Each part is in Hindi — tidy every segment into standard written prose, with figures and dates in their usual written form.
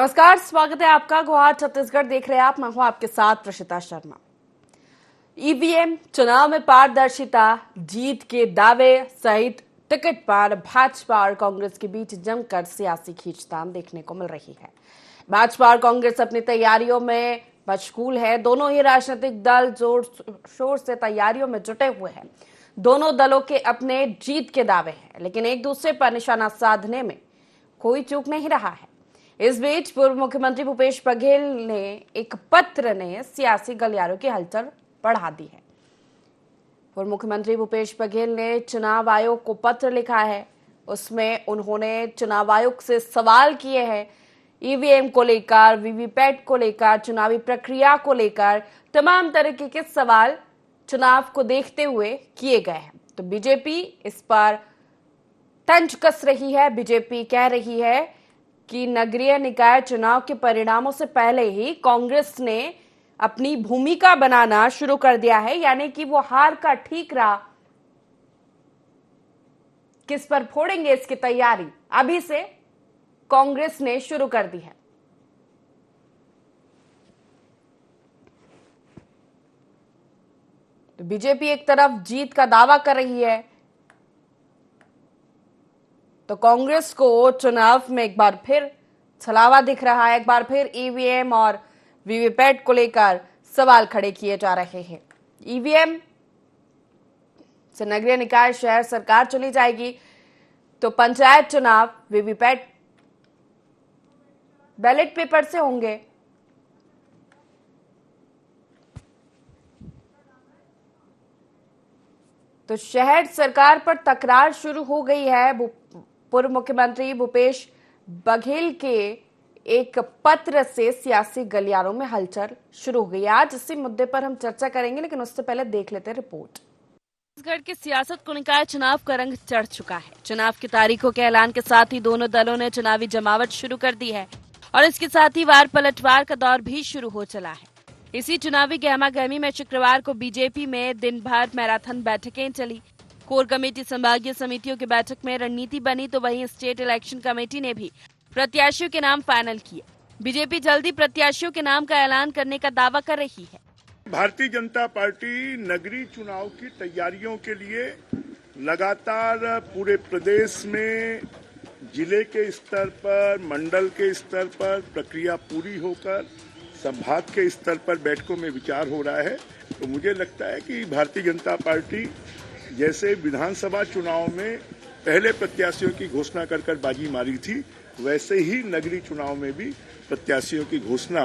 नमस्कार, स्वागत है आपका। गुवाहाटी छत्तीसगढ़ देख रहे हैं आप। मैं हूं आपके साथ प्रशिता शर्मा। ईवीएम, चुनाव में पारदर्शिता, जीत के दावे सहित टिकट पर भाजपा और कांग्रेस के बीच जमकर सियासी खींचतान देखने को मिल रही है। भाजपा और कांग्रेस अपनी तैयारियों में मशगूल है। दोनों ही राजनीतिक दल जोर शोर से तैयारियों में जुटे हुए हैं। दोनों दलों के अपने जीत के दावे हैं, लेकिन एक दूसरे पर निशाना साधने में कोई चूक नहीं रहा है। इस बीच पूर्व मुख्यमंत्री भूपेश बघेल ने एक पत्र ने सियासी गलियारों की हलचल बढ़ा दी है। पूर्व मुख्यमंत्री भूपेश बघेल ने चुनाव आयोग को पत्र लिखा है। उसमें उन्होंने चुनाव आयोग से सवाल किए हैं। ईवीएम को लेकर, वीवीपैट को लेकर, चुनावी प्रक्रिया को लेकर तमाम तरीके के सवाल चुनाव को देखते हुए किए गए हैं। तो बीजेपी इस पर तंज कस रही है। बीजेपी कह रही है कि नगरीय निकाय चुनाव के परिणामों से पहले ही कांग्रेस ने अपनी भूमिका बनाना शुरू कर दिया है, यानी कि वो हार का ठीकरा किस पर फोड़ेंगे इसकी तैयारी अभी से कांग्रेस ने शुरू कर दी है। तो बीजेपी एक तरफ जीत का दावा कर रही है, तो कांग्रेस को चुनाव में एक बार फिर छलावा दिख रहा है। एक बार फिर ईवीएम और वीवीपैट को लेकर सवाल खड़े किए जा रहे हैं। ईवीएम से नगरीय निकाय शहर सरकार चली जाएगी, तो पंचायत चुनाव वीवीपैट बैलेट पेपर से होंगे। तो शहर सरकार पर तकरार शुरू हो गई है। पूर्व मुख्यमंत्री भूपेश बघेल के एक पत्र से सियासी गलियारों में हलचल शुरू हो गई है। आज इसी मुद्दे पर हम चर्चा करेंगे, लेकिन उससे पहले देख लेते हैं रिपोर्ट। छत्तीसगढ़ की सियासत को निकाय चुनाव का रंग चढ़ चुका है। चुनाव की तारीखों के ऐलान के साथ ही दोनों दलों ने चुनावी जमावट शुरू कर दी है और इसके साथ ही वार पलटवार का दौर भी शुरू हो चला है। इसी चुनावी गहमागहमी में शुक्रवार को बीजेपी में दिन भर मैराथन बैठकें चली। कोर कमेटी, संभागीय समितियों की बैठक में रणनीति बनी, तो वहीं स्टेट इलेक्शन कमेटी ने भी प्रत्याशियों के नाम फाइनल किए। बीजेपी जल्दी प्रत्याशियों के नाम का ऐलान करने का दावा कर रही है। भारतीय जनता पार्टी नगरीय चुनाव की तैयारियों के लिए लगातार पूरे प्रदेश में जिले के स्तर पर, मंडल के स्तर पर प्रक्रिया पूरी होकर संभाग के स्तर पर बैठकों में विचार हो रहा है। तो मुझे लगता है कि भारतीय जनता पार्टी जैसे विधानसभा चुनाव में पहले प्रत्याशियों की घोषणा कर बाजी मारी थी, वैसे ही नगरीय चुनाव में भी प्रत्याशियों की घोषणा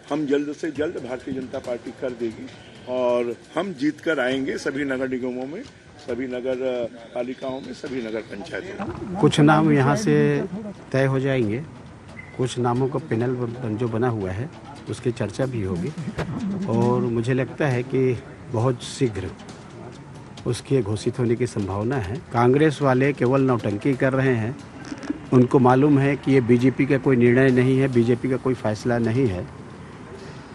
हम जल्द से जल्द भारतीय जनता पार्टी कर देगी और हम जीत कर आएंगे सभी नगर निगमों में, सभी नगर पालिकाओं में, सभी नगर पंचायतों में। कुछ नाम यहाँ से तय हो जाएंगे, कुछ नामों का पैनल जो बना हुआ है उसकी चर्चा भी होगी और मुझे लगता है कि बहुत शीघ्र उसके घोषित होने की संभावना है। कांग्रेस वाले केवल नौटंकी कर रहे हैं। उनको मालूम है कि ये बीजेपी का कोई निर्णय नहीं है, बीजेपी का कोई फैसला नहीं है।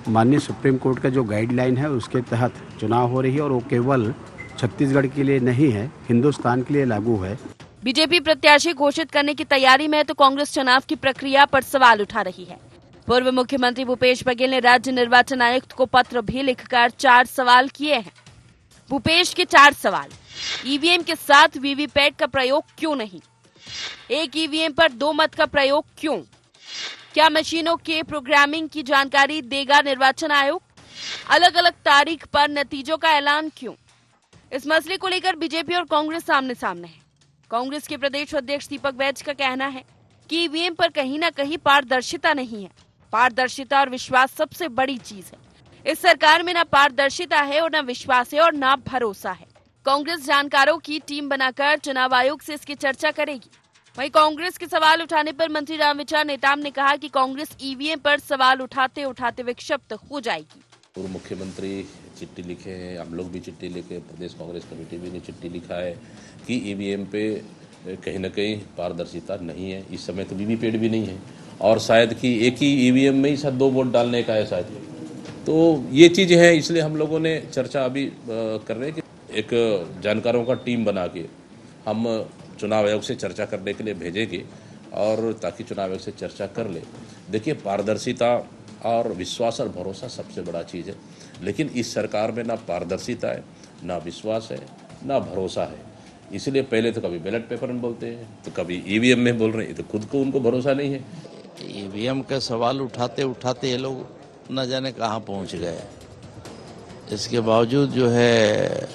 माननीय सुप्रीम कोर्ट का जो गाइडलाइन है उसके तहत चुनाव हो रही है और वो केवल छत्तीसगढ़ के लिए नहीं है, हिंदुस्तान के लिए लागू है। बीजेपी प्रत्याशी घोषित करने की तैयारी में है, तो कांग्रेस चुनाव की प्रक्रिया पर सवाल उठा रही है। पूर्व मुख्यमंत्री भूपेश बघेल ने राज्य निर्वाचन आयुक्त को पत्र भी लिखकर 4 सवाल किए हैं। भूपेश के 4 सवाल: ईवीएम के साथ वीवीपैट का प्रयोग क्यों नहीं? एक ईवीएम पर 2 मत का प्रयोग क्यों? क्या मशीनों के प्रोग्रामिंग की जानकारी देगा निर्वाचन आयोग? अलग अलग तारीख पर नतीजों का ऐलान क्यों? इस मसले को लेकर बीजेपी और कांग्रेस सामने सामने है। कांग्रेस के प्रदेश अध्यक्ष दीपक बैज का कहना है कि ईवीएम पर कहीं न कहीं पारदर्शिता नहीं है। पारदर्शिता और विश्वास सबसे बड़ी चीज है। इस सरकार में न पारदर्शिता है और न विश्वास है और न भरोसा है। कांग्रेस जानकारों की टीम बनाकर चुनाव आयोग से इसकी चर्चा करेगी। वहीं कांग्रेस के सवाल उठाने पर मंत्री रामविचार नेताम ने कहा कि कांग्रेस ईवीएम पर सवाल उठाते उठाते विक्षिप्त हो जाएगी। पूर्व मुख्यमंत्री चिट्ठी लिखे हैं, हम लोग भी चिट्ठी लिखे, प्रदेश कांग्रेस कमेटी भी ने चिट्ठी लिखा है कि ईवीएम पे कहीं न कहीं पारदर्शिता नहीं है। इस समय तो वीवीपैट भी नहीं है और शायद कि एक ही ईवीएम में ही शायद 2 वोट डालने का है शायद। तो ये चीज़ें हैं, इसलिए हम लोगों ने चर्चा अभी कर रहे हैं कि एक जानकारों का टीम बना के हम चुनाव आयोग से चर्चा करने के लिए भेजेंगे और ताकि चुनाव आयोग से चर्चा कर ले। देखिए, पारदर्शिता और विश्वास और भरोसा सबसे बड़ा चीज़ है, लेकिन इस सरकार में ना पारदर्शिता है, ना विश्वास है, ना भरोसा है। इसलिए पहले तो कभी बैलेट पेपर में बोलते हैं, तो कभी ईवीएम में बोल रहे हैं, तो खुद को उनको भरोसा नहीं है। ईवीएम का सवाल उठाते उठाते ये लोग न जाने कहाँ पहुँच गए। इसके बावजूद जो है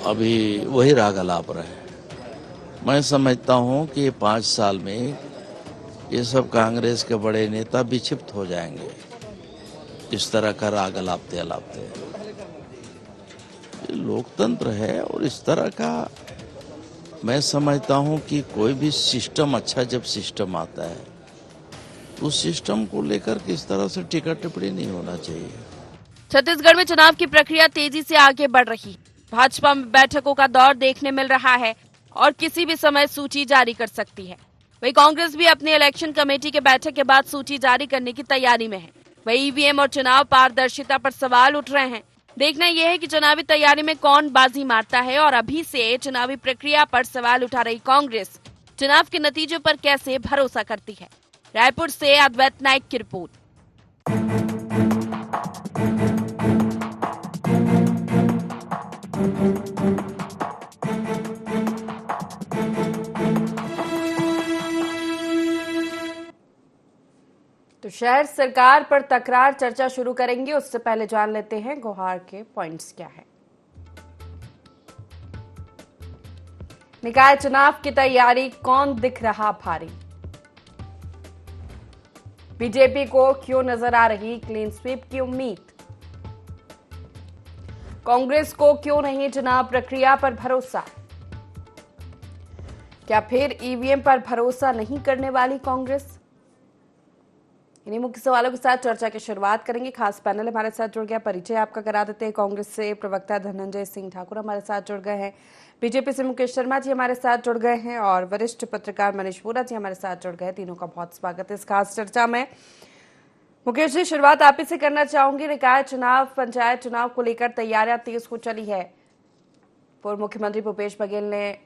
अभी वही राग अलाप रहे। मैं समझता हूँ कि 5 साल में ये सब कांग्रेस के बड़े नेता विक्षिप्त हो जाएंगे, इस तरह का राग अलापते अलापते। ये लोकतंत्र है और इस तरह का मैं समझता हूँ कि कोई भी सिस्टम अच्छा जब सिस्टम आता है तो उस सिस्टम को लेकर किस तरह से टिक्का टिप्पणी नहीं होना चाहिए। छत्तीसगढ़ में चुनाव की प्रक्रिया तेजी से आगे बढ़ रही। भाजपा में बैठकों का दौर देखने मिल रहा है और किसी भी समय सूची जारी कर सकती है। वहीं कांग्रेस भी अपनी इलेक्शन कमेटी के बैठक के बाद सूची जारी करने की तैयारी में है। वहीं ईवीएम और चुनाव पारदर्शिता पर सवाल उठ रहे हैं। देखना यह है कि चुनावी तैयारी में कौन बाजी मारता है और अभी से चुनावी प्रक्रिया पर सवाल उठा रही कांग्रेस चुनाव के नतीजों पर कैसे भरोसा करती है। रायपुर से अद्वैत नाइक की रिपोर्ट। तो शहर सरकार पर तकरार चर्चा शुरू करेंगे, उससे पहले जान लेते हैं गुहार के पॉइंट्स क्या है। निकाय चुनाव की तैयारी कौन दिख रहा भारी? बीजेपी को क्यों नजर आ रही क्लीन स्वीप की उम्मीद? कांग्रेस को क्यों नहीं चुनाव प्रक्रिया पर भरोसा? क्या फिर ईवीएम पर भरोसा नहीं करने वाली कांग्रेस? इन्हीं मुख्य सवालों के साथ चर्चा की शुरुआत करेंगे। खास पैनल हमारे साथ जुड़ गया, परिचय आपका करा देते हैं। कांग्रेस से प्रवक्ता धनंजय सिंह ठाकुर हमारे साथ जुड़ गए हैं, बीजेपी से मुकेश शर्मा जी हमारे साथ जुड़ गए हैं और वरिष्ठ पत्रकार मनीष वोरा जी हमारे साथ जुड़ गए। तीनों का बहुत स्वागत है इस खास चर्चा में। मुकेश जी, शुरुआत आप ही से करना चाहूंगी। निकाय चुनाव, पंचायत चुनाव को लेकर तैयारियां तेज हो चली है। पूर्व मुख्यमंत्री भूपेश बघेल ने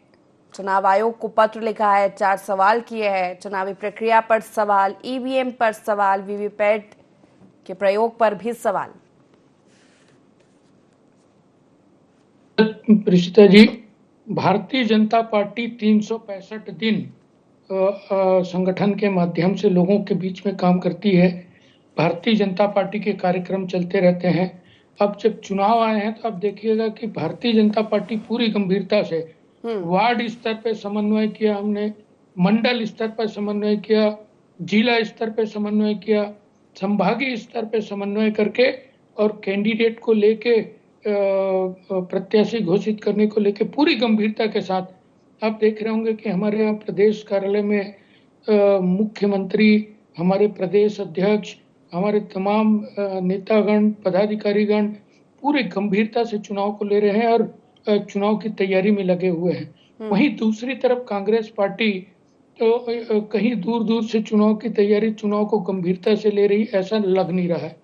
चुनाव आयोग को पत्र लिखा है, 4 सवाल किए हैं। चुनावी प्रक्रिया पर सवाल, ईवीएम पर सवाल, वीवीपैट के प्रयोग पर भी सवाल। प्रिशिता जी, भारतीय जनता पार्टी 365 दिन संगठन के माध्यम से लोगों के बीच में काम करती है। भारतीय जनता पार्टी के कार्यक्रम चलते रहते हैं। अब जब चुनाव आए हैं तो अब देखिएगा कि भारतीय जनता पार्टी पूरी गंभीरता से वार्ड स्तर पे समन्वय किया, हमने मंडल स्तर पर समन्वय किया, जिला स्तर पे समन्वय किया, संभागीय स्तर पे समन्वय करके और कैंडिडेट को लेके प्रत्याशी घोषित करने को लेके पूरी गंभीरता के साथ आप देख रहे होंगे कि हमारे यहाँ प्रदेश कार्यालय में मुख्यमंत्री, हमारे प्रदेश अध्यक्ष, हमारे तमाम नेतागण, पदाधिकारीगण पूरे गंभीरता से चुनाव को ले रहे हैं और चुनाव की तैयारी में लगे हुए हैं। वहीं दूसरी तरफ कांग्रेस पार्टी तो कहीं दूर दूर से चुनाव की तैयारी, चुनाव को गंभीरता से ले रही ऐसा लग नहीं रहा है।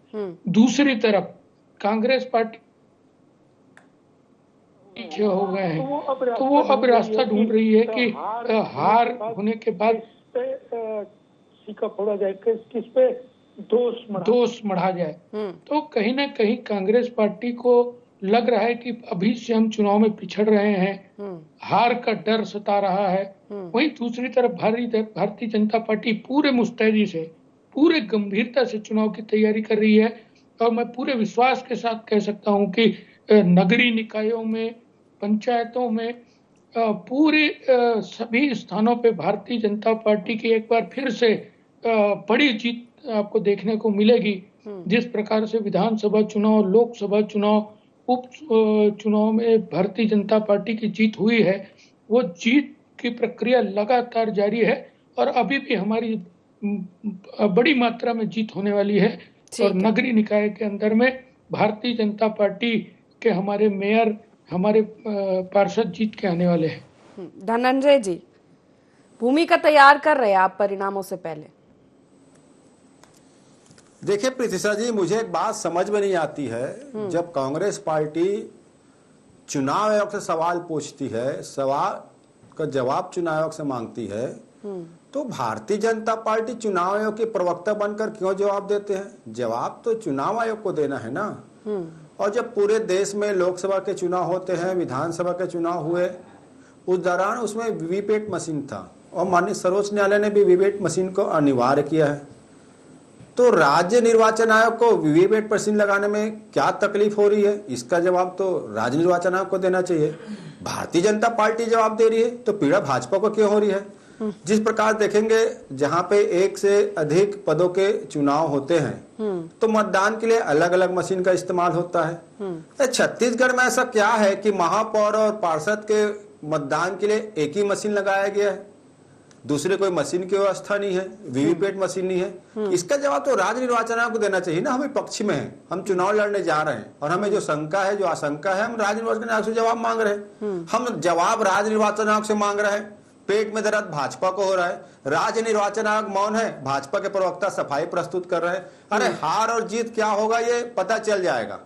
दूसरी तरफ कांग्रेस पार्टी पीछे हो गए हैं तो वो अब रास्ता ढूंढ रही है कि हार होने के बाद सिक्का फोड़ा जाए, किस पे दोष मढ़ा जाए। तो कहीं ना कहीं कांग्रेस पार्टी को लग रहा है कि अभी से हम चुनाव में पिछड़ रहे हैं, हार का डर सता रहा है। वहीं दूसरी तरफ भारतीय जनता पार्टी पूरे मुस्तैदी से, पूरे गंभीरता से चुनाव की तैयारी कर रही है। और मैं पूरे विश्वास के साथ कह सकता हूं कि नगरीय निकायों में, पंचायतों में, पूरे सभी स्थानों पे भारतीय जनता पार्टी की एक बार फिर से बड़ी जीत आपको देखने को मिलेगी। जिस प्रकार से विधानसभा चुनाव, लोकसभा चुनाव, उप चुनाव में भारतीय जनता पार्टी की जीत हुई है, वो जीत की प्रक्रिया लगातार जारी है और अभी भी हमारी बड़ी मात्रा में जीत होने वाली है। और नगरीय निकाय के अंदर में भारतीय जनता पार्टी के हमारे मेयर, हमारे पार्षद जीत के आने वाले हैं। धनंजय जी, भूमिका तैयार कर रहे हैं आप परिणामों से पहले? देखिए प्रीतिशा जी, मुझे एक बात समझ में नहीं आती है। जब कांग्रेस पार्टी चुनाव आयोग से सवाल पूछती है, सवाल का जवाब चुनाव आयोग से मांगती है, तो भारतीय जनता पार्टी चुनाव आयोग के प्रवक्ता बनकर क्यों जवाब देते हैं? जवाब तो चुनाव आयोग को देना है ना। और जब पूरे देश में लोकसभा के चुनाव होते हैं, विधानसभा के चुनाव हुए, उस दौरान उसमें वीवीपैट मशीन था और माननीय सर्वोच्च न्यायालय ने भी वीवीपैट मशीन को अनिवार्य किया है। तो राज्य निर्वाचन आयोग को वीवीपैट मशीन लगाने में क्या तकलीफ हो रही है, इसका जवाब तो राज्य निर्वाचन आयोग को देना चाहिए। भारतीय जनता पार्टी जवाब दे रही है तो पीड़ा भाजपा को क्यों हो रही है? जिस प्रकार देखेंगे जहां पे एक से अधिक पदों के चुनाव होते हैं तो मतदान के लिए अलग अलग मशीन का इस्तेमाल होता है। छत्तीसगढ़ में ऐसा क्या है कि महापौर और पार्षद के मतदान के लिए एक ही मशीन लगाया गया है, दूसरे कोई मशीन की व्यवस्था नहीं है, वीवीपैट मशीन नहीं है? इसका जवाब तो राज्य निर्वाचन आयोग को देना चाहिए ना। हम पक्ष में हैं, हम चुनाव लड़ने जा रहे हैं और हमें जो शंका है, जो आशंका है, हम राज्य निर्वाचन आयोग से जवाब मांग रहे हैं। हम जवाब राज्य निर्वाचन आयोग से मांग रहे हैं। पेट में दर्द भाजपा को हो रहा है, राज्य निर्वाचन आयोग मौन है, भाजपा के प्रवक्ता सफाई प्रस्तुत कर रहे हैं। अरे हार और जीत क्या होगा ये पता चल जाएगा,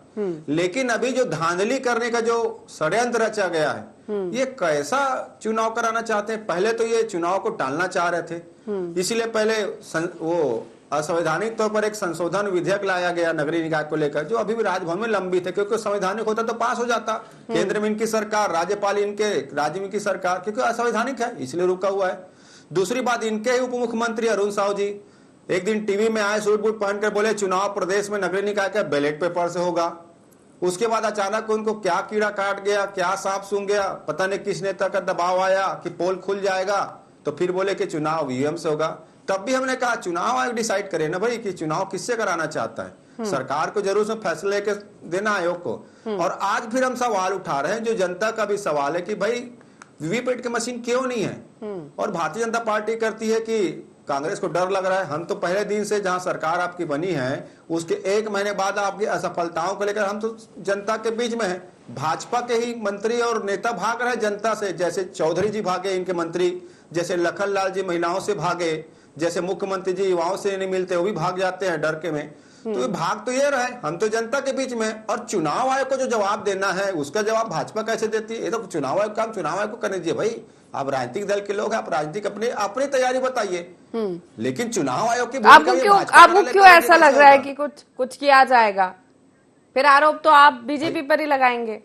लेकिन अभी जो धांधली करने का जो षड्यंत्र रचा गया है, ये कैसा चुनाव कराना चाहते हैं? पहले तो ये चुनाव को टालना चाह रहे थे, इसीलिए पहले वो असंवैधानिक तौर पर एक संशोधन विधेयक लाया गया नगरीय निकाय को लेकर, जो अभी भी राजभवन में लंबित है, क्योंकि संवैधानिक होता तो पास हो जाता। केंद्र में इनकी सरकार, राज्यपाल इनके, राज्य में इनकी सरकार, क्योंकि असंवैधानिक है इसलिए रुका हुआ है। दूसरी बात, इनके ही उप मुख्यमंत्री अरुण साहू जी एक दिन टीवी में आए, सूट बूट पहनकर बोले चुनाव प्रदेश में नगरीय निकाय का बैलेट पेपर से होगा। उसके बाद अचानक उनको क्या कीड़ा काट गया, क्या सांप सूंघ गया, पता नहीं किस नेता का दबाव आया कि पोल खुल जाएगा, तो फिर बोले कि चुनाव ईवीएम से होगा। तब भी हमने कहा चुनाव आयोग डिसाइड करे ना भाई कि चुनाव किससे कराना चाहता है, सरकार को जरूर उसमें फैसला लेकर देना आयोग को। और आज फिर हम सवाल उठा रहे हैं, जो जनता का भी सवाल है कि भाई वीवीपैट की मशीन क्यों नहीं है? और भारतीय जनता पार्टी करती है कि कांग्रेस को डर लग रहा है। हम तो पहले दिन से, जहां सरकार आपकी बनी है उसके 1 महीने बाद आपकी असफलताओं को लेकर हम तो जनता के बीच में है। भाजपा के ही मंत्री और नेता भाग रहे जनता से, जैसे चौधरी जी भागे इनके मंत्री, जैसे लखनलाल जी महिलाओं से भागे, जैसे मुख्यमंत्री जी युवाओं से नहीं मिलते वो भी भाग जाते हैं डर के में। तो ये भाग तो ये रहे, हम तो जनता के बीच में। और चुनाव आयोग को जो जवाब देना है उसका जवाब भाजपा कैसे देती है? ये तो चुनाव आयोग काम चुनाव आयोग को करने दीजिए भाई। आप राजनीतिक दल के लोग हैं, आप राजनीतिक अपनी तैयारी बताइए, लेकिन चुनाव आयोग की आपको क्यों ऐसा लग रहा है कि कुछ किया जाएगा? फिर आरोप तो आप बीजेपी पर ही लगाएंगे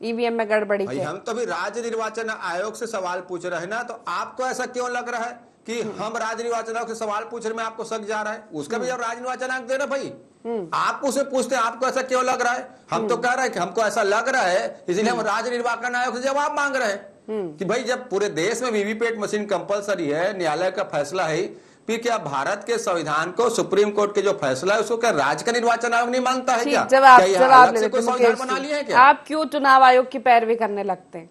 ईवीएम में गड़बड़ी के। हम तो भी राज्य निर्वाचन आयोग से सवाल पूछ रहे हैं ना, तो आपको ऐसा क्यों लग रहा है कि हम राज्य निर्वाचन आयोग से सवाल पूछ रहे में आपको शक जा रहा है? उसका भी जब राज्य निर्वाचन आयोग देना भाई, आप उसे पूछते हैं आपको ऐसा क्यों लग रहा है। हम तो कह रहे हैं कि हमको ऐसा लग रहा है, इसलिए हम राज्य निर्वाचन आयोग से जवाब मांग रहे हैं कि भाई जब पूरे देश में वीवीपैट मशीन कंपलसरी है, न्यायालय का फैसला है, फिर क्या भारत के संविधान को, सुप्रीम कोर्ट के जो फैसला है उसको क्या राज्य का निर्वाचन आयोग नहीं मानता है? क्या जवाब बना लिया है क्या? आप क्यों चुनाव आयोग की पैरवी करने लगते हैं?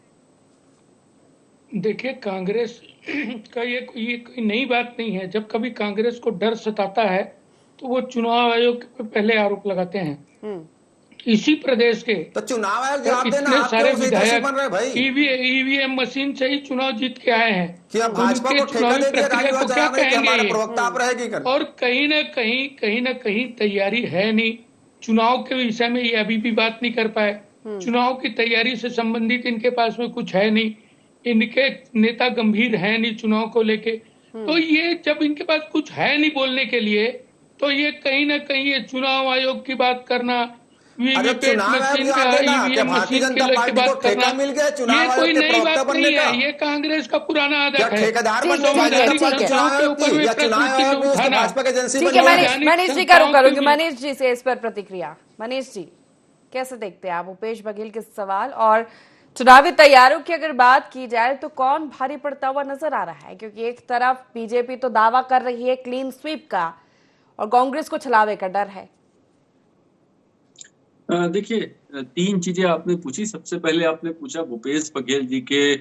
देखिए, कांग्रेस का ये कोई नई बात नहीं है। जब कभी कांग्रेस को डर सताता है तो वो चुनाव आयोग पे पहले आरोप लगाते हैं। इसी प्रदेश के तो चुनाव आयोग जवाब देना, इतने सारे विधायक बन रहे भाई, ईवीएम मशीन से ही चुनाव जीत के आए हैं। क्या भाजपा को ठेका दे दिया प्रक्रिया को क्या कहेंगे? प्रवक्ता आप रहेगी कर। और कहीं ना कहीं तैयारी है नहीं। चुनाव के विषय में ये अभी भी बात नहीं कर पाए। चुनाव की तैयारी से संबंधित इनके पास में कुछ है नहीं, इनके नेता गंभीर है नहीं चुनाव को लेके। तो ये जब इनके पास कुछ है नहीं बोलने के लिए, तो ये कहीं ना कहीं ये चुनाव आयोग की बात करना, वीवीपैट मशीन का, ईवीएम मशीन के लेके बात करना, ये कोई नई बात नहीं है। ये कांग्रेस का पुराना आदत है। मनीष जी करूंगी मनीष जी से इस पर प्रतिक्रिया। मनीष जी, कैसे देखते हैं आप भूपेश बघेल के सवाल? और चुनावी तैयारियों की अगर बात की जाए तो कौन भारी पड़ता हुआ नजर आ रहा है? क्योंकि एक तरफ बीजेपी तो दावा कर रही है क्लीन स्वीप का और कांग्रेस को छलावे का डर है। देखिए, 3 चीजें आपने पूछी। सबसे पहले आपने पूछा भूपेश बघेल जी के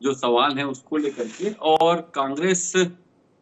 जो सवाल हैं उसको लेकर के, और कांग्रेस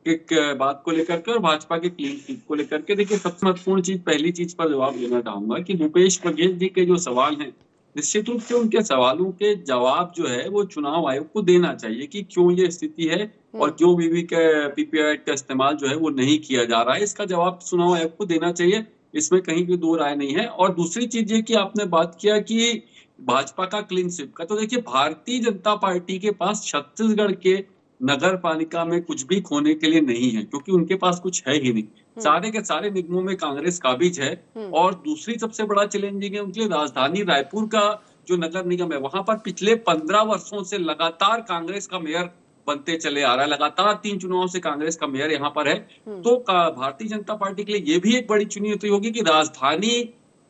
एक बात को लेकर के, और भाजपा के क्लीन स्वीप को लेकर के। देखिए, सबसे महत्वपूर्ण चीज, पहली चीज पर जवाब देना चाहूंगा कि भूपेश बघेल जी के जो सवाल हैं, निश्चित रूप से उनके सवालों के जवाब जो है वो चुनाव आयोग को देना चाहिए कि क्यों ये स्थिति है और जो वीवीपैट का इस्तेमाल जो है वो नहीं किया जा रहा है। इसका जवाब चुनाव आयोग को देना चाहिए, इसमें कहीं भी दो राय नहीं है। और दूसरी चीज ये कि आपने बात किया कि भाजपा का क्लीन स्वीप का, तो देखिए भारतीय जनता पार्टी के पास छत्तीसगढ़ के नगर पालिका में कुछ भी खोने के लिए नहीं है, क्योंकि उनके पास कुछ है ही नहीं। सारे के सारे निगमों में कांग्रेस काबिज है। और दूसरी सबसे बड़ा चैलेंजिंग है उनके लिए राजधानी रायपुर का जो नगर निगम है, वहां पर पिछले 15 वर्षों से लगातार कांग्रेस का मेयर बनते चले आ रहा है। लगातार 3 चुनाव से कांग्रेस का मेयर यहाँ पर है। तो भारतीय जनता पार्टी के लिए ये भी एक बड़ी चुनौती होगी कि राजधानी,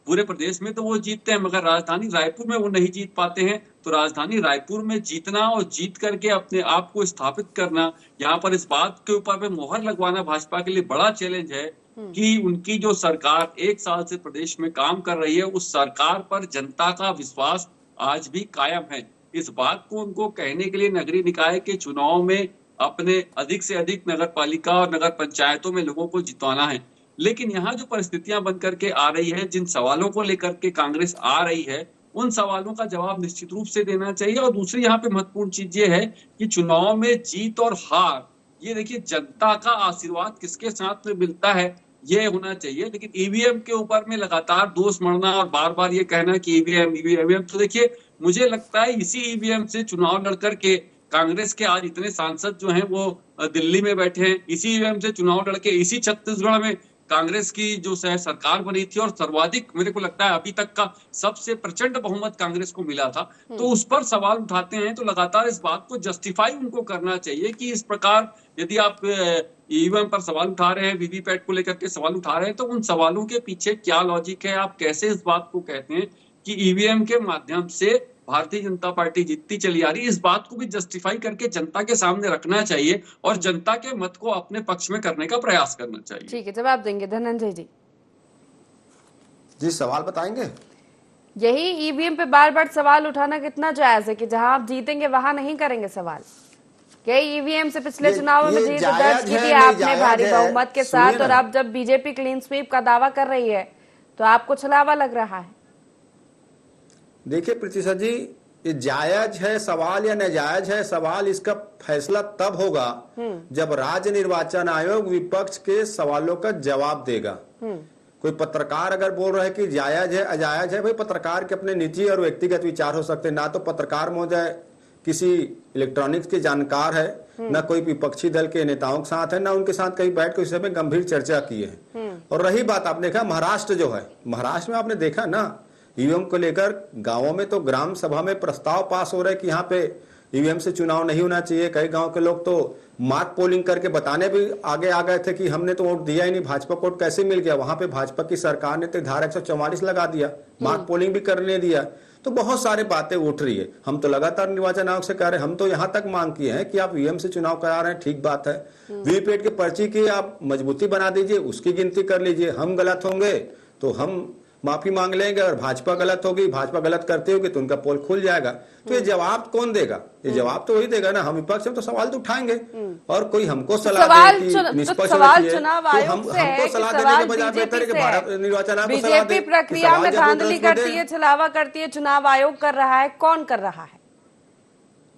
पूरे प्रदेश में तो वो जीतते हैं मगर राजधानी रायपुर में वो नहीं जीत पाते हैं। तो राजधानी रायपुर में जीतना और जीत करके अपने आप को स्थापित करना, यहाँ पर इस बात के ऊपर में मोहर लगवाना भाजपा के लिए बड़ा चैलेंज है कि उनकी जो सरकार 1 साल से प्रदेश में काम कर रही है, उस सरकार पर जनता का विश्वास आज भी कायम है। इस बात को उनको कहने के लिए नगरीय निकाय के चुनाव में अपने अधिक से अधिक नगर पालिका और नगर पंचायतों में लोगों को जितवाना है। लेकिन यहाँ जो परिस्थितियां बन करके आ रही है, जिन सवालों को लेकर के कांग्रेस आ रही है, उन सवालों का जवाब निश्चित रूप से देना चाहिए। और दूसरी यहाँ पे महत्वपूर्ण चीज ये है कि चुनाव में जीत और हार, ये देखिए जनता का आशीर्वाद किसके साथ में मिलता है ये होना चाहिए। लेकिन ईवीएम के ऊपर में लगातार दोष मढ़ना और बार बार ये कहना कि ईवीएम, तो देखिए मुझे लगता है इसी ईवीएम से चुनाव लड़ करके कांग्रेस के आज इतने सांसद जो हैं वो दिल्ली में बैठे हैं। इसी ईवीएम से चुनाव लड़के इसी छत्तीसगढ़ में कांग्रेस की जो सरकार बनी थी और सर्वाधिक, मेरे को लगता है अभी तक का सबसे प्रचंड बहुमत कांग्रेस को मिला था। तो उस पर सवाल उठाते हैं, तो लगातार इस बात को जस्टिफाई उनको करना चाहिए कि इस प्रकार यदि आप ईवीएम पर सवाल उठा रहे हैं, वीवीपैट को लेकर के सवाल उठा रहे हैं, तो उन सवालों के पीछे क्या लॉजिक है, आप कैसे इस बात को कहते हैं कि ईवीएम के माध्यम से भारतीय जनता पार्टी जीतती चली आ रही है। इस बात को भी जस्टिफाई करके जनता के सामने रखना चाहिए और जनता के मत को अपने पक्ष में करने का प्रयास करना चाहिए। ठीक है, जवाब देंगे धनंजय जी। जी सवाल बताएंगे। यही ईवीएम पे बार बार सवाल उठाना कितना जायज है कि जहां आप जीतेंगे वहां नहीं करेंगे सवाल? क्या ईवीएम से पिछले चुनाव में जीत दर्ज की थी आपने भारी बहुमत के साथ, और अब जब बीजेपी क्लीन स्वीप का दावा कर रही है तो आपको छलावा लग रहा है? देखिए प्रीतिशा जी, ये जायज है सवाल या नाजायज है सवाल, इसका फैसला तब होगा जब राज्य निर्वाचन आयोग विपक्ष के सवालों का जवाब देगा। कोई पत्रकार अगर बोल रहा है कि जायज है अजायज है, भाई पत्रकार के अपने निजी और व्यक्तिगत विचार हो सकते हैं। ना तो पत्रकार महोदय किसी इलेक्ट्रॉनिक्स के जानकार है, ना कोई विपक्षी दल के नेताओं के साथ है, ना उनके साथ कहीं बैठ कर इस समय गंभीर चर्चा की है। और रही बात, आपने देखा महाराष्ट्र जो है, महाराष्ट्र में आपने देखा ना ईवीएम को लेकर गांवों में तो ग्राम सभा में प्रस्ताव पास हो रहे हैं कि यहाँ पे ईवीएम से चुनाव नहीं होना चाहिए। कई गांव के लोग तो मार्क पोलिंग करके बताने भी आगे आ गए थे कि हमने तो वोट दिया ही नहीं, भाजपा को वोट कैसे मिल गया। वहां पे भाजपा की सरकार ने तो धारा 144 लगा दिया, मार्क पोलिंग भी करने दिया। तो बहुत सारी बातें उठ रही है। हम तो लगातार निर्वाचन आयोग से कह रहे हैं, हम तो यहाँ तक मांग किए हैं कि आप ईवीएम से चुनाव करा रहे हैं, ठीक बात है। वीवीपैट की पर्ची की आप मजबूती बना दीजिए, उसकी गिनती कर लीजिए। हम गलत होंगे तो हम माफी मांग लेंगे, और भाजपा गलत होगी, भाजपा गलत करती होगी तो उनका पोल खुल जाएगा। तो ये जवाब कौन देगा? ये जवाब तो वही देगा ना, हम विपक्ष में तो सवाल तो उठाएंगे। और कोई हमको सलाह दे कि निष्पक्ष होना चाहिए, तो हमको सलाह देने के बजाय बेहतर है कि भारत निर्वाचन आयोग को सलाह दे। बीजेपी प्रक्रिया में धांधली करती है, छलावा करती है, चुनाव आयोग कर रहा है। कौन कर रहा है?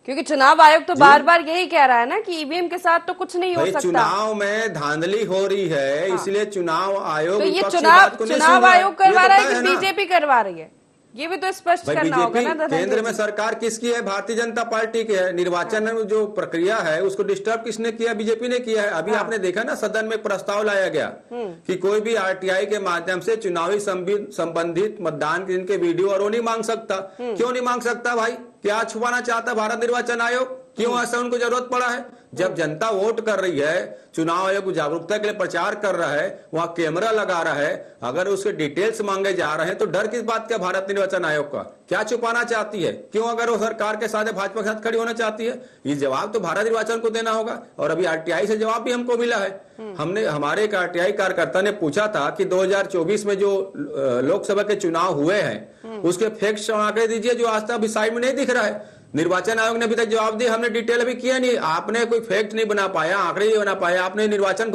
क्योंकि चुनाव आयोग तो बार बार यही कह रहा है ना कि ईवीएम के साथ तो कुछ नहीं हो सकता। चुनाव में धांधली हो रही है, इसलिए चुनाव आयोग, तो ये चुनाव आयोग करवा रहा है कि बीजेपी करवा रही है? ये भी तो स्पष्ट करना होगा ना। केंद्र में सरकार किसकी है? भारतीय जनता पार्टी की है। निर्वाचन में जो प्रक्रिया है उसको डिस्टर्ब किसने किया? बीजेपी ने किया है। अभी आपने देखा ना, सदन में प्रस्ताव लाया गया कि कोई भी आरटीआई के माध्यम से चुनावी संबंधित मतदान के वीडियो और वो नहीं मांग सकता। क्यों नहीं मांग सकता भाई? क्या छुपाना चाहता है भारत निर्वाचन आयोग? क्यों ऐसा उनको जरूरत पड़ा है? जब जनता वोट कर रही है, चुनाव आयोग जागरूकता के लिए प्रचार कर रहा है, वहां कैमरा लगा रहा है, अगर उसके डिटेल्स मांगे जा रहे हैं तो डर किस बात का भारत निर्वाचन आयोग का? क्या छुपाना चाहती है? क्यों अगर वो सरकार के साथ भाजपा के साथ खड़ी होना चाहती है? ये जवाब तो भारत निर्वाचन को देना होगा। और अभी आरटीआई से जवाब भी हमको मिला है। हमारे एक आरटीआई कार्यकर्ता ने पूछा था कि 2024 में जो लोकसभा के चुनाव हुए हैं उसके फैक्ट्स आंकड़े दीजिए, जो आज तक अभी साइड में नहीं दिख रहा है। निर्वाचन आयोग ने अभी तक जवाब दिया, हमने डिटेल अभी किया नहीं। आपने कोई फैक्ट नहीं बना पाया, आंकड़े नहीं बना पाया, आपने निर्वाचन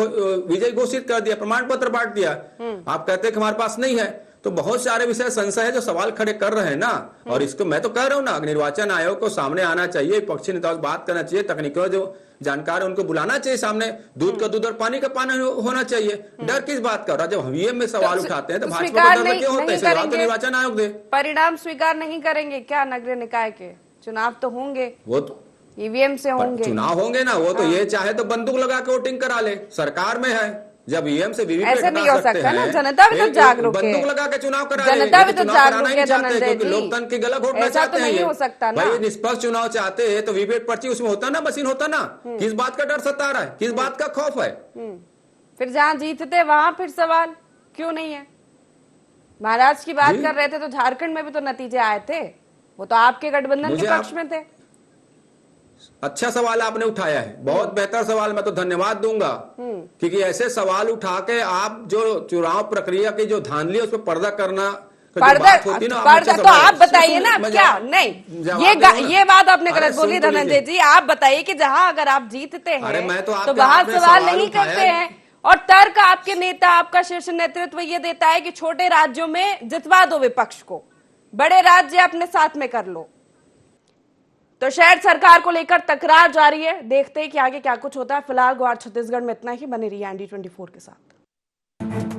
विजय घोषित कर दिया, प्रमाण पत्र बांट दिया। आप कहते हैं कि हमारे पास नहीं है। तो बहुत सारे विषय संशय है जो सवाल खड़े कर रहे हैं ना। और इसको मैं तो कह रहा हूँ ना, निर्वाचन आयोग को सामने आना चाहिए, विपक्षी नेताओं से बात करना चाहिए, तकनीकों जो जानकार है उनको बुलाना चाहिए सामने। दूध का दूध और पानी का पानी होना चाहिए। डर किस बात का? जब हम ईवीएम में सवाल उठाते हैं तो भाजपा को डर क्यों होता है? सवाल तो निर्वाचन आयोग दे। परिणाम स्वीकार नहीं करेंगे क्या नगरीय निकाय के? चुनाव तो होंगे, वो तो ईवीएम से होंगे। चुनाव होंगे ना, वो तो ये चाहे तो बंदूक लगा के वोटिंग करा ले, सरकार में है, जब ईवीएम से वीवीपैट ऐसे नहीं हो हटा सकते सकता ना, हैं, जनता भी तो जागरूक है, बंदूक लगा के चुनाव करा ले। जनता भी तो चुनाव कराना जागरूक ही है नहीं चाहते, धनंजय क्योंकि जी, लोकतंत्र की गलत घोषणा ऐसा चाहते तो हैं नहीं ये। हो सकता ना। भाई निष्पक्ष चुनाव चाहते हैं तो वीवीपैट पर्ची उसमें होता ना, मशीन होता ना, किस बात का डर सता रहा है, किस बात का खौफ है? फिर जहां जीतते वहां फिर सवाल क्यों नहीं है? महाराष्ट्र की बात कर रहे थे तो झारखंड में भी तो नतीजे आए थे, वो तो आपके गठबंधन के पक्ष में थे। अच्छा सवाल आपने उठाया है, बहुत बेहतर सवाल, मैं तो धन्यवाद दूंगा, क्योंकि ऐसे सवाल उठा के आप जो चुनाव प्रक्रिया की जो धांधली है उस पर पर्दा करना, पर्दा तो आप बताइए ना, क्या नहीं, ये बात आपने गलत बोली धनंजय जी। आप बताइए कि जहां अगर आप जीतते हैं तो वहां सवाल नहीं करते हैं, और तर्क आपके नेता, आपका शीर्ष नेतृत्व ये देता है कि छोटे राज्यों में जितवा दो विपक्ष को, बड़े राज्य अपने साथ में कर लो। तो शायद सरकार को लेकर तकरार जारी है, देखते हैं कि आगे क्या कुछ होता है। फिलहाल गुवाहाटी छत्तीसगढ़ में इतना ही। बने रहिए ND24 के साथ।